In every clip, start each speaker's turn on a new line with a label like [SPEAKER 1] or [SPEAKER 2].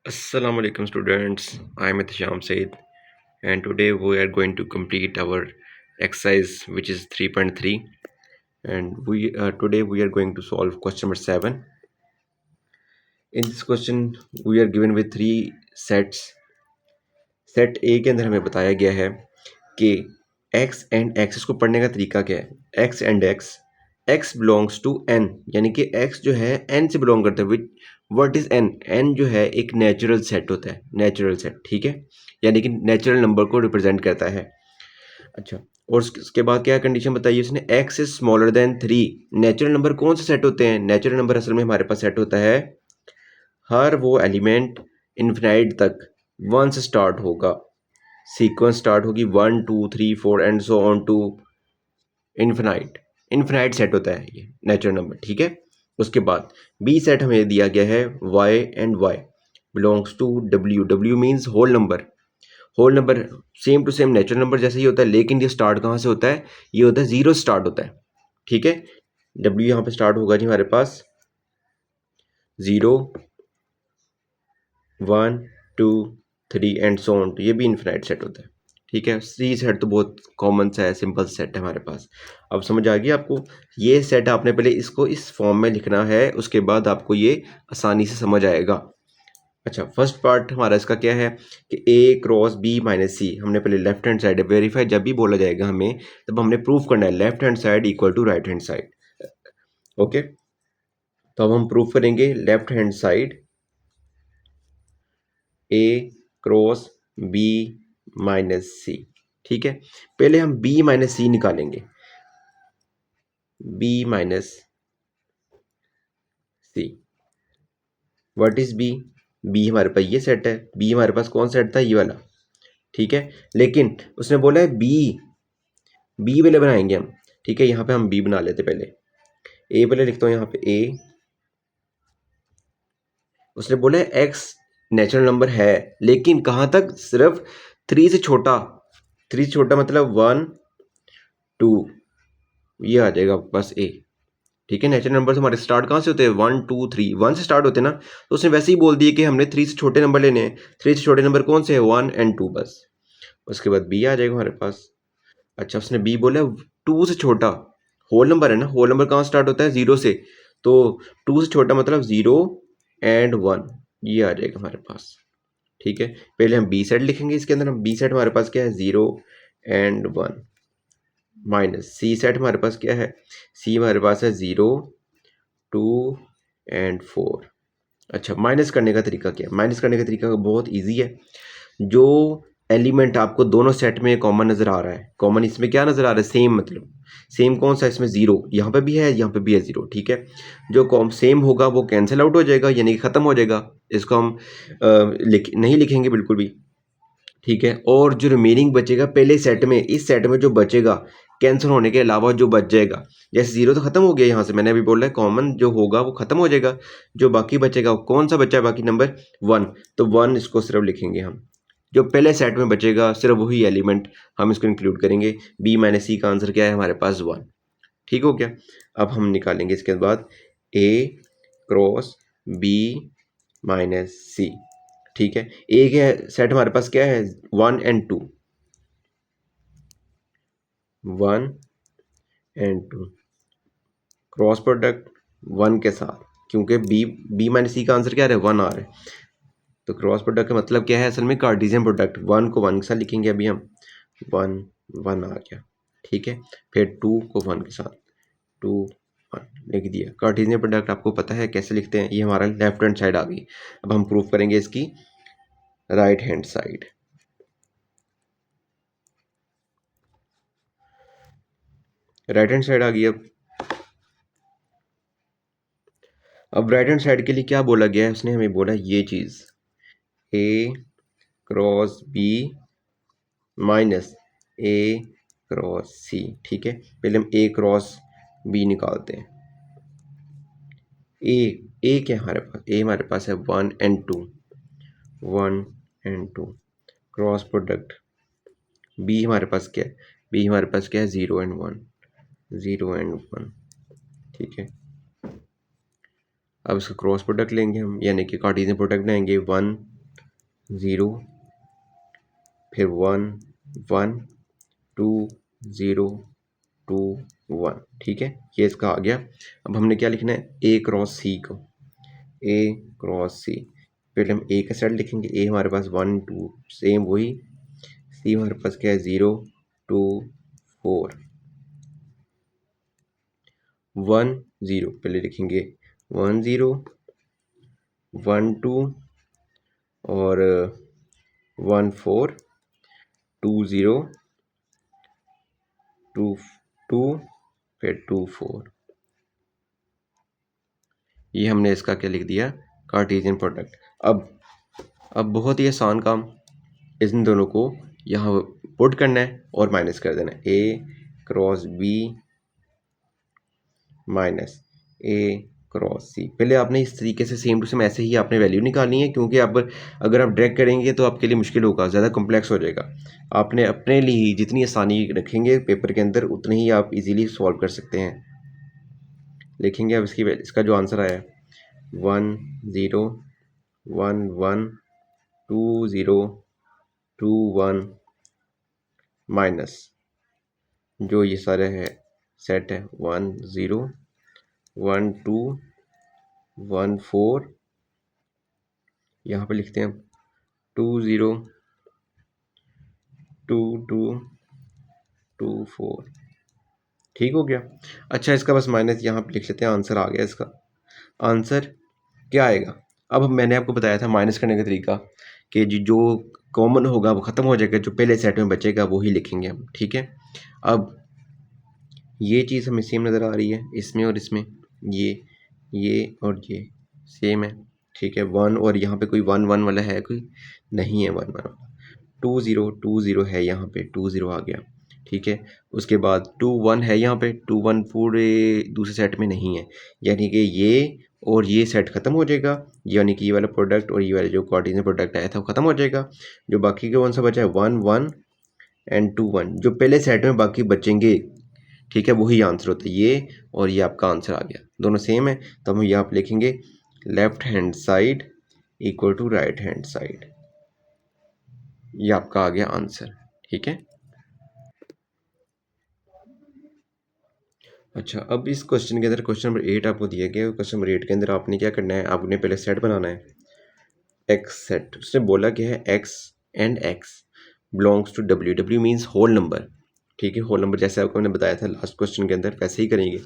[SPEAKER 1] Assalamu alaikum students. I am Ihtisham Said and today we are going to complete our exercise which is 3.3 and we today we are going to solve question number 7. In this question we are given with three sets. Set ए के अंदर हमें बताया गया है कि x and x को पढ़ने का तरीका क्या है। x and x belongs to n यानी कि x जो है n से बिलोंग करता है। विच व्हाट इज n? n जो है एक नेचुरल सेट होता है, नेचुरल सेट, ठीक है, यानी कि नेचुरल नंबर को रिप्रेजेंट करता है। अच्छा, और उसके बाद क्या कंडीशन बताई उसने, x is smaller than 3। Natural number कौन से सेट होते हैं? नेचुरल नंबर असल में हमारे पास सेट होता है हर वो एलिमेंट इन्फिनाइट तक 1 से स्टार्ट होगा, सीक्वेंस स्टार्ट होगी 1 2 3 4 and so on to infinite. Infinite set होता है ये नेचुरल नंबर, ठीक है। उसके बाद बी सेट हमें दिया गया है y and y belongs to w। w means whole number. Whole number same to same natural number जैसे ही होता है, लेकिन ये स्टार्ट कहाँ से होता है? ये होता है जीरो स्टार्ट होता है, ठीक है। w यहाँ पे स्टार्ट होगा जी हमारे पास 0 1 2 3 एंड सो ऑन टू, ये भी इन्फिनाइट सेट होता है, ठीक है। सी सेट तो बहुत कॉमन सा है, सिंपल सेट है हमारे पास। अब समझ आ गई आपको? ये सेट आपने पहले इसको इस फॉर्म में लिखना है, उसके बाद आपको ये आसानी से समझ आएगा। अच्छा, फर्स्ट पार्ट हमारा इसका क्या है कि ए क्रॉस बी माइनस सी। हमने पहले लेफ्ट हैंड साइड वेरीफाई जब भी बोला जाएगा हमें, तब हमने प्रूफ करना है left hand side equal to right hand side. Okay, तो अब हम प्रूफ करेंगे left hand side A cross B minus C, ठीक है। पहले हम बी माइनस सी निकालेंगे, B minus C. What is B? B हमारे पास ये सेट है, बी हमारे पास कौन सेट था? ये वाला, ठीक है। लेकिन उसने बोला है बी, बी पहले बनाएंगे हम, ठीक है। यहाँ पे हम बी बना लेते पहले। ए पहले लिखता हूँ यहाँ पे ए। उसने बोला है एक्स नेचुरल नंबर है, लेकिन कहाँ तक? सिर्फ 3 से छोटा। 3 से छोटा मतलब 1 2, ये आ जाएगा बस ए, ठीक है। नेचुरल नंबर हमारे स्टार्ट कहाँ से होते हैं? 1 2 3, 1 से स्टार्ट होते हैं ना। तो उसने वैसे ही बोल दिया कि हमने 3 से छोटे नंबर लेने हैं। 3 से छोटे नंबर कौन से है? 1 एंड 2 बस। उसके बाद बी आ जाएगा हमारे पास। अच्छा, उसने बी बोला 2 से छोटा, होल नंबर है ना, होल नंबर कहाँ स्टार्ट होता है? 0 से। तो 2 से छोटा मतलब 0 एंड 1, ये आ जाएगा हमारे पास, ठीक है। पहले हम बी सेट लिखेंगे, इसके अंदर हम बी सेट हमारे पास क्या है? 0 एंड 1 माइनस सी सेट हमारे पास क्या है? सी हमारे पास है 0 2 एंड 4। अच्छा, माइनस करने का तरीका क्या है? माइनस करने का तरीका बहुत इजी है। जो एलिमेंट आपको दोनों सेट में कॉमन नज़र आ रहा है, कॉमन इसमें क्या नज़र आ रहा है? सेम, मतलब सेम कौन सा? इसमें 0, यहाँ पे भी है, यहाँ पे भी है 0, ठीक है। जो कॉम सेम होगा वो कैंसिल आउट हो जाएगा, यानी कि ख़त्म हो जाएगा। इसको हम नहीं लिखेंगे बिल्कुल भी, ठीक है। और जो रिमेनिंग बचेगा पहले सेट में, इस सेट में जो बचेगा कैंसिल होने के अलावा जो बच जाएगा, जैसे 0 तो खत्म हो गया यहाँ से, मैंने अभी बोला है कॉमन जो होगा वो खत्म हो जाएगा। जो बाकी बचेगा वो कौन सा बचा है? बाकी नंबर 1, तो 1 इसको सिर्फ लिखेंगे हम। जो पहले सेट में बचेगा सिर्फ वही एलिमेंट हम इसको इंक्लूड करेंगे। बी माइनस सी का आंसर क्या है हमारे पास? 1, ठीक हो गया। अब हम निकालेंगे इसके बाद ए क्रॉस बी माइनस सी, ठीक है। ए के सेट हमारे पास क्या है? 1 एंड 2, 1 एंड 2, क्रॉस प्रोडक्ट 1 के साथ, क्योंकि बी माइनस सी का आंसर क्या है? 1 आ रहा है। तो क्रॉस प्रोडक्ट का मतलब क्या है? असल में कार्टेशियन प्रोडक्ट। 1 को 1 के साथ लिखेंगे अभी हम, 1 1 आ गया, ठीक है। फिर 2 को 1 के साथ, 2 1 लिख दिया। कार्टेशियन प्रोडक्ट आपको पता है कैसे लिखते हैं, ये हमारा लेफ्ट हैंड साइड आ गई। अब हम प्रूफ करेंगे इसकी right hand side. Right hand side आ गई। अब राइट हैंड साइड के लिए क्या बोला गया है? उसने हमें बोला ये चीज़ ए क्रॉस बी माइनस ए क्रॉस सी, ठीक है। पहले हम ए क्रॉस बी निकालते हैं। ए क्या है हमारे पास? ए हमारे पास है 1 and 2, 1 and 2, cross product. B हमारे पास क्या है? बी हमारे पास क्या है? 0 एंड 1, 0 एंड 1, ठीक है। अब इसका क्रॉस प्रोडक्ट लेंगे हम, यानी कि कार्टेशियन प्रोडक्ट लेंगे 1 0, फिर 1 1 2 0 2 1। ठीक है, ये इसका आ गया। अब हमने क्या लिखना है, ए क्रॉस सी को, ए क्रॉस सी। पहले हम ए का सेट लिखेंगे, ए हमारे पास 1 2 सेम वही, सी हमारे पास क्या है 0 2 4 1 0। पहले लिखेंगे 1 0 1 2 और 1 4 2 0 2 2 फिर 2 4। ये हमने इसका क्या लिख दिया, कार्टेशियन प्रोडक्ट। अब बहुत ही आसान काम, इन दोनों को यहाँ पुट करना है और माइनस कर देना है, ए क्रॉस बी माइनस ए क्रॉस सी। पहले आपने इस तरीके से सेम टू सेम ऐसे ही आपने वैल्यू निकालनी है, क्योंकि आप अगर आप ड्रैग करेंगे तो आपके लिए मुश्किल होगा, ज़्यादा कॉम्प्लेक्स हो जाएगा। आपने अपने लिए ही जितनी आसानी रखेंगे पेपर के अंदर उतने ही आप इजीली सॉल्व कर सकते हैं। लिखेंगे अब इसका जो आंसर आया 1 0 1 1 2 0 2 1 माइनस जो ये सारे है सेट है 1 0 1 2 1 4, यहाँ पे लिखते हैं 2 0 2 2 2 4। ठीक हो गया। अच्छा, इसका बस माइनस यहाँ पे लिख लेते हैं, आंसर आ गया इसका। आंसर क्या आएगा, अब मैंने आपको बताया था माइनस करने का तरीका कि जो कॉमन होगा वो ख़त्म हो जाएगा, जो पहले सेट में बचेगा वो ही लिखेंगे हम। ठीक है, अब ये चीज़ हमें सेम नज़र आ रही है इसमें और इसमें, ये और ये सेम है। ठीक है, 1 और यहाँ पे कोई 1 1 वाला है, कोई नहीं है 1 1 वाला। 2 0 2 0 है, यहाँ पे 2 0 आ गया। ठीक है, उसके बाद 2 1 है, यहाँ पे 2 1 पूरे दूसरे सेट में नहीं है, यानी कि ये और ये सेट ख़त्म हो जाएगा, यानी कि ये वाला प्रोडक्ट और ये वाला जो कार्टेशियन प्रोडक्ट आया था वो ख़त्म हो जाएगा। जो बाकी का कौन सा बचा है 1 1 एंड 2 1, जो पहले सेट में बाकी बचेंगे। ठीक है, वही आंसर होता है ये, और ये आपका आंसर आ गया, दोनों सेम है। तो हम यहाँ पे लिखेंगे left hand side equal to right hand side, ये आपका आ गया आंसर। ठीक है, अच्छा, अब इस क्वेश्चन के अंदर क्वेश्चन नंबर 8 आपको दिया गया है। क्वेश्चन नंबर 8 के अंदर आपने क्या करना है, आपने पहले सेट बनाना है, एक्स सेट। उसने बोला क्या है, X and X belongs to W, W means whole number. ठीक है, होल नंबर जैसे आपको मैंने बताया था लास्ट क्वेश्चन के अंदर, वैसे ही करेंगे।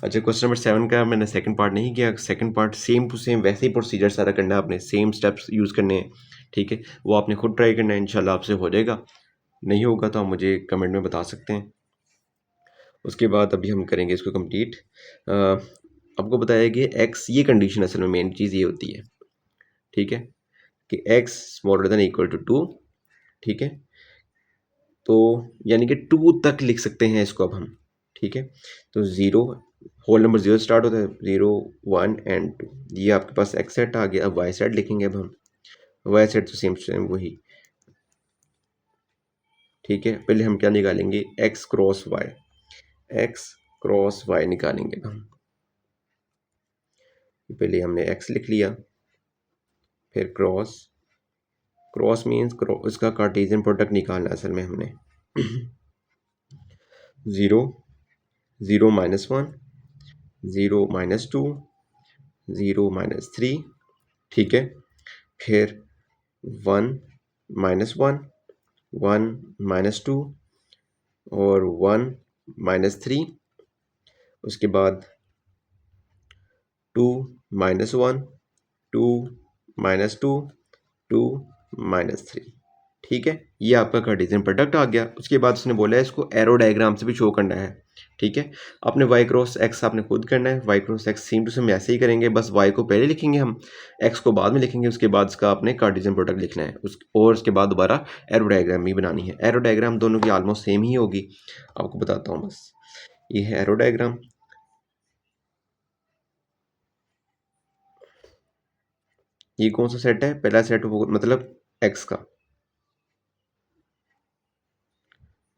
[SPEAKER 1] अच्छा, क्वेश्चन नंबर 7 का मैंने सेकंड पार्ट नहीं किया, second part same to same वैसे ही प्रोसीजर सारा करना है आपने, सेम स्टेप्स यूज़ करने हैं। ठीक है, वो आपने खुद ट्राई करना है, इंशाल्लाह आपसे हो जाएगा। नहीं होगा तो आप मुझे कमेंट में बता सकते हैं। उसके बाद अभी हम करेंगे इसको कंप्लीट। आपको बताया कि एक्स, ये कंडीशन असल में मेन चीज़ ये होती है। ठीक है, कि X smaller than equal to 2। ठीक है, तो यानी कि 2 तक लिख सकते हैं इसको अब हम। ठीक है, तो 0, होल नंबर 0 स्टार्ट होता है, 0 1 एंड 2, ये आपके पास एक्स सेट आ गया। अब वाई सेट लिखेंगे अब हम, वाई सेट तो सेम सेम वही। ठीक है, पहले हम क्या निकालेंगे, X cross Y, X cross Y निकालेंगे हम। पहले हमने एक्स लिख लिया, फिर क्रॉस, क्रॉस मीन्स इसका कार्टेशियन प्रोडक्ट निकालना असल में हमने। 0 0 -1 0 -2 0 -3। ठीक है, फिर 1 -1 1 -2 और 1 -3। उसके बाद 2 -1 2 -2 2 -3। ठीक है, ये आपका कार्टेशियन प्रोडक्ट आ गया। उसके बाद उसने बोला है इसको एरो डायग्राम से भी शो करना है। ठीक है, आपने वाई क्रॉस एक्स आपने खुद करना है, Y cross X same to same ऐसे ही करेंगे, बस वाई को पहले लिखेंगे हम, एक्स को बाद में लिखेंगे। उसके बाद इसका आपने कार्टेशियन प्रोडक्ट लिखना है और उसके बाद दोबारा एरो डायग्राम भी बनानी है। एरो डायग्राम दोनों की ऑलमोस्ट सेम ही होगी, आपको बताता हूँ बस। ये है एरो डायग्राम, ये कौन सा सेट है, पहला सेट वो मतलब एक्स का,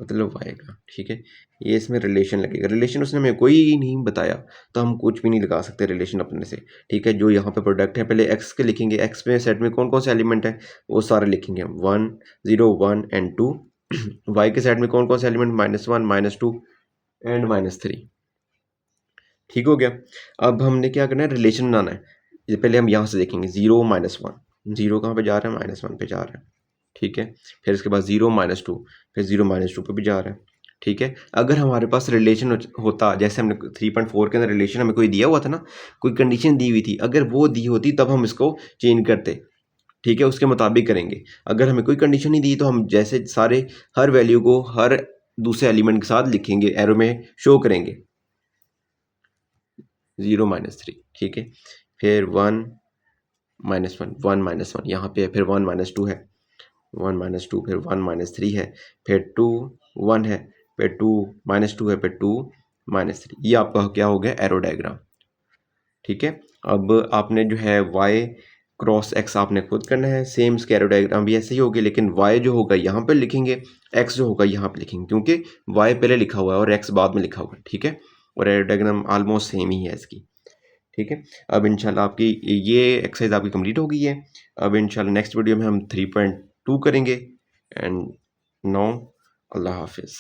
[SPEAKER 1] मतलब वाई का, ठीक है। ये इसमें रिलेशन लगेगा, रिलेशन उसने हमें कोई नहीं बताया तो हम कुछ भी नहीं लगा सकते रिलेशन अपने से, ठीक है। जो यहाँ पे प्रोडक्ट है पहले एक्स के लिखेंगे, एक्स में सेट में कौन कौन से एलिमेंट है वो सारे लिखेंगे हम, 1 0 1 एंड 2। वाई के सेट में कौन कौन से एलिमेंट, -1 -2 एंड -3, ठीक हो गया। अब हमने क्या करना है, रिलेशन बनाना है। ये पहले हम यहाँ से देखेंगे 0 -1, जीरो कहाँ पे जा रहा है, -1 पे जा रहा है, ठीक है। फिर इसके बाद 0 -2, फिर 0 -2 पे भी जा रहा है, ठीक है। अगर हमारे पास रिलेशन होता, जैसे हमने 3.4 के अंदर रिलेशन हमें कोई दिया हुआ था ना, कोई कंडीशन दी हुई थी, अगर वो दी होती तब हम इसको चेंज करते, ठीक है, उसके मुताबिक करेंगे। अगर हमें कोई कंडीशन नहीं दी तो हम जैसे सारे हर वैल्यू को हर दूसरे एलिमेंट के साथ लिखेंगे, एरो में शो करेंगे, 0 -3, ठीक है। फिर 1 -1, 1 -1 यहाँ पे है, फिर 1 -2 है, 1 -2, फिर 1 -3 है, फिर 2 1 है, फिर 2 -2 है, फिर 2 -3। ये आपका क्या हो गया, एरो डायग्राम, ठीक है। अब आपने जो है y क्रॉस x आपने खुद करना है, सेम इसका एरो डायग्राम भी ऐसे ही होगी, लेकिन y जो होगा यहाँ पे लिखेंगे, x जो होगा यहाँ पे लिखेंगे, क्योंकि y पहले लिखा हुआ है और x बाद में लिखा हुआ है, ठीक है। और एरो डायग्राम ऑलमोस्ट सेम ही है इसकी, ठीक है। अब इंशाल्लाह आपकी ये एक्सरसाइज आपकी कंप्लीट हो गई है। अब इंशाल्लाह नेक्स्ट वीडियो में हम 3.2 करेंगे। एंड नाउ अल्लाह हाफिज़।